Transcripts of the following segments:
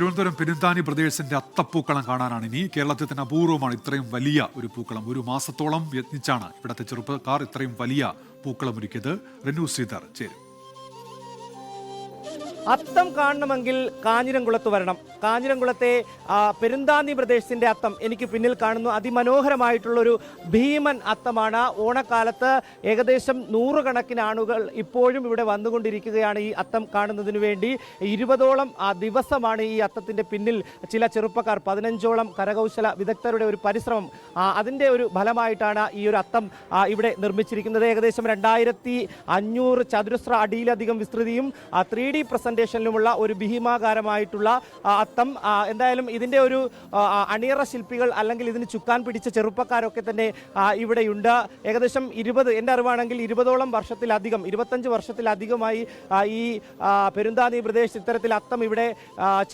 തിരുവനന്തപുരം പെരുന്താനി പ്രദേശത്തിന്റെ അത്തപ്പൂക്കളം കാണാനാണ് ഇനി. കേരളത്തിൽ തന്നെ അപൂർവമാണ് ഇത്രയും വലിയ ഒരു പൂക്കളം. ഒരു മാസത്തോളം യത്നിച്ചാണ് ഇവിടുത്തെ ചെറുപ്പക്കാർ ഇത്രയും വലിയ പൂക്കളം ഒരുക്കിയത്. റെനു ശ്രീധർ ചേരും. അത്തം കാണണമെങ്കിൽ കാഞ്ഞിരംകുളത്ത് വരണം. കാഞ്ഞിരംകുളത്തെ പെരുന്താനി പ്രദേശത്തിന്റെ അത്തം എനിക്ക് പിന്നിൽ കാണുന്നു. അതിമനോഹരമായിട്ടുള്ളൊരു ഭീമൻ അത്തമാണ്. ഓണക്കാലത്ത് ഏകദേശം 100 കണക്കിന് ആളുകൾ ഇപ്പോഴും ഇവിടെ വന്നുകൊണ്ടിരിക്കുകയാണ് ഈ അത്തം കാണുന്നതിന് വേണ്ടി. 20ഓളം ദിവസമാണ് ഈ അത്തത്തിന്റെ പിന്നിൽ ചില ചെറുപ്പക്കാർ 15ഓളം കരകൗശല വിദഗ്ധരുടെ ഒരു പരിശ്രമം, അതിൻ്റെ ഒരു ഫലമായിട്ടാണ് ഈ ഒരു അത്തം ഇവിടെ നിർമ്മിച്ചിരിക്കുന്നത്. ഏകദേശം 2500 ചതുരശ്ര അടിയിലധികം വിസ്തൃതിയും 3D പ്രസന്റേഷനിലുമുള്ള ഒരു ഭീമാകാരമായിട്ടുള്ള അത്തം. എന്തായാലും ഇതിൻ്റെ ഒരു അണിയറ ശില്പികൾ അല്ലെങ്കിൽ ഇതിന് ചുക്കാൻ പിടിച്ച ചെറുപ്പക്കാരൊക്കെ തന്നെ ഇവിടെയുണ്ട്. ഏകദേശം 20, എൻ്റെ അറിവാണെങ്കിൽ 20ഓളം വർഷത്തിലധികം, 25 വർഷത്തിലധികമായി ഈ പെരുന്താനി പ്രദേശത്ത് ഇത്തരത്തിൽ അത്തം ഇവിടെ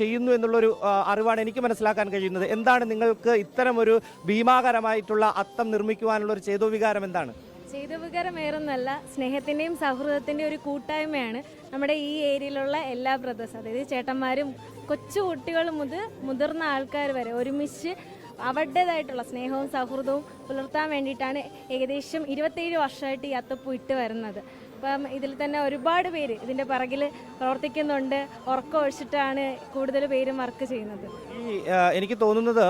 ചെയ്യുന്നു എന്നുള്ളൊരു അറിവാണ് എനിക്ക് മനസ്സിലാക്കാൻ കഴിയുന്നത്. എന്താണ് നിങ്ങൾക്ക് ഇത്തരമൊരു ഭീമാകരമായിട്ടുള്ള അത്തം നിർമ്മിക്കുവാനുള്ള ഒരു ചേതോവികാരം എന്താണ്? ചേതോവികാരം വേറൊന്നല്ല, സ്നേഹത്തിൻ്റെയും സൗഹൃദത്തിൻ്റെയും ഒരു കൂട്ടായ്മയാണ് നമ്മുടെ ഈ ഏരിയയിലുള്ള എല്ലാ ബ്രദേഴ്സ്, അതായത് ചേട്ടന്മാരും കൊച്ചു കുട്ടികൾ മുതൽ മുതിർന്ന ആൾക്കാർ വരെ ഒരുമിച്ച് അവരുടേതായിട്ടുള്ള സ്നേഹവും സൗഹൃദവും പുലർത്താൻ വേണ്ടിയിട്ടാണ് ഏകദേശം 27 വർഷമായിട്ട് ഈ അത്തപ്പൂ ഇട്ട് വരുന്നത്. അപ്പം ഇതിൽ തന്നെ ഒരുപാട് പേര് ഇതിൻ്റെ പിറകിൽ പ്രവർത്തിക്കുന്നുണ്ട്. ഉറക്കം ഒഴിച്ചിട്ടാണ് കൂടുതൽ പേരും വർക്ക് ചെയ്യുന്നത്. എനിക്ക് തോന്നുന്നത്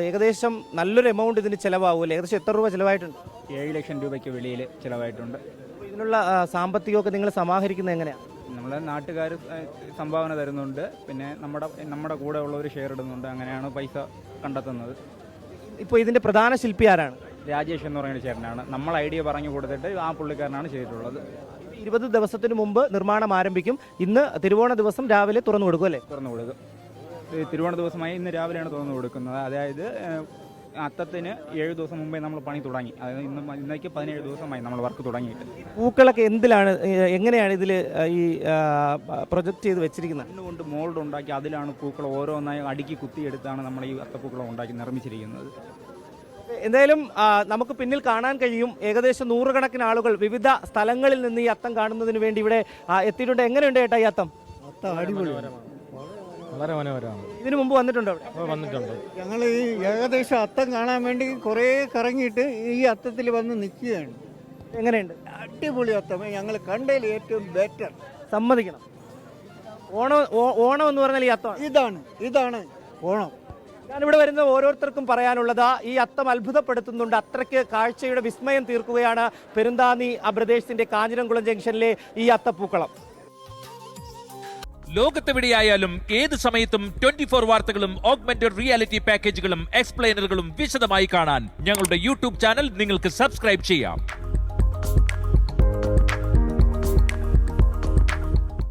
ഏകദേശം നല്ലൊരു എമൗണ്ട് ഇതിന് ചിലവാകുമല്ലേ? ഏകദേശം എത്ര രൂപ ചിലവായിട്ടുണ്ട്? 7 ലക്ഷം രൂപയ്ക്ക് വെളിയിൽ ചിലവായിട്ടുണ്ട്. ഇതിനുള്ള സാമ്പത്തികമൊക്കെ നിങ്ങൾ സമാഹരിക്കുന്നത് എങ്ങനെയാണ്? നമ്മളെ നാട്ടുകാർ സംഭാവന തരുന്നുണ്ട്, പിന്നെ നമ്മുടെ കൂടെ ഉള്ളവർ ഷെയർ ഇടുന്നുണ്ട്. അങ്ങനെയാണ് പൈസ കണ്ടെത്തുന്നത്. ഇപ്പോൾ ഇതിൻ്റെ പ്രധാന ശില്പി ആരാണ്? രാജേഷ് എന്ന് പറയുന്ന ചേട്ടനാണ്. നമ്മൾ ഐഡിയ പറഞ്ഞു കൊടുത്തിട്ട് ആ പുള്ളിക്കാരനാണ് ചെയ്തിട്ടുള്ളത്. 20 ദിവസത്തിന് മുമ്പ് നിർമ്മാണം ആരംഭിക്കും. ഇന്ന് തിരുവോണ ദിവസം രാവിലെ തുറന്നു കൊടുക്കും അല്ലേ? തുറന്നു കൊടുക്കും. തിരുവോണ ദിവസമായി ഇന്ന് രാവിലെയാണ് തുറന്നു കൊടുക്കുന്നത്. അതായത് അത്തത്തിന് 7 ദിവസം മുമ്പേ നമ്മൾ പണി തുടങ്ങി. അതായത് ഇന്നേക്ക് 17 ദിവസമായി നമ്മൾ വർക്ക് തുടങ്ങിയിട്ട്. പൂക്കളൊക്കെ എന്തിലാണ്, എങ്ങനെയാണ് ഇതിൽ ഈ പ്രൊജക്റ്റ് ചെയ്ത് വെച്ചിരിക്കുന്നത്? മണ്ണുകൊണ്ട് മോൾഡ് ഉണ്ടാക്കി അതിലാണ് പൂക്കൾ ഓരോന്നായി അടുക്കി കുത്തിയെടുത്താണ് നമ്മൾ ഈ അത്തപ്പൂക്കളം ഉണ്ടാക്കി നിർമ്മിച്ചിരിക്കുന്നത്. എന്തായാലും നമുക്ക് പിന്നിൽ കാണാൻ കഴിയും ഏകദേശം 100 കണക്കിന് ആളുകൾ വിവിധ സ്ഥലങ്ങളിൽ നിന്ന് ഈ അത്തം കാണുന്നതിന് വേണ്ടി ഇവിടെ എത്തിയിട്ടുണ്ട്. എങ്ങനെയുണ്ട് ചേട്ടാ ഈ അത്തം? വളരെ മനോഹരമാണ്. ഇതിനു മുമ്പ് വന്നിട്ടുണ്ടോ? വന്നിട്ടുണ്ട്. ഞങ്ങൾ ഈ ഏകദേശം അത്തം കാണാൻ വേണ്ടി കുറേ കറങ്ങിയിട്ട് ഈ അത്തത്തിൽ വന്ന് നിൽക്കുകയാണ്. എങ്ങനെയുണ്ട്? അടിപൊളി അത്തം, ഞങ്ങൾ കണ്ടതിൽ ഏറ്റവും ബെറ്റർ. സമ്മതിക്കണം. ഓണം എന്ന് പറഞ്ഞാൽ ഈ അത്തം ഇതാണ് ഓണം. ഞാനിവിടെ വരുന്ന ഓരോരുത്തർക്കും പറയാനുള്ളത് ഈ അത്തം അത്ഭുതപ്പെടുത്തുന്നുണ്ട്. അത്രയ്ക്ക് കാഴ്ചയുടെ വിസ്മയം തീർക്കുകയാണ് പെരുന്താനി പ്രദേശത്തിന്റെ കാഞ്ഞിരംകുളം ജംഗ്ഷനിലെ ഈ അത്തപ്പൂക്കളം. ലോകത്തെവിടെയായാലും ഏത് സമയത്തും 24 വാർത്തകളും ഓഗ്മെന്റഡ് റിയാലിറ്റി പാക്കേജുകളും എക്സ്പ്ലെയിനറുകളും വിശദമായി കാണാൻ ഞങ്ങളുടെ യൂട്യൂബ് ചാനൽ നിങ്ങൾക്ക് സബ്സ്ക്രൈബ് ചെയ്യാം.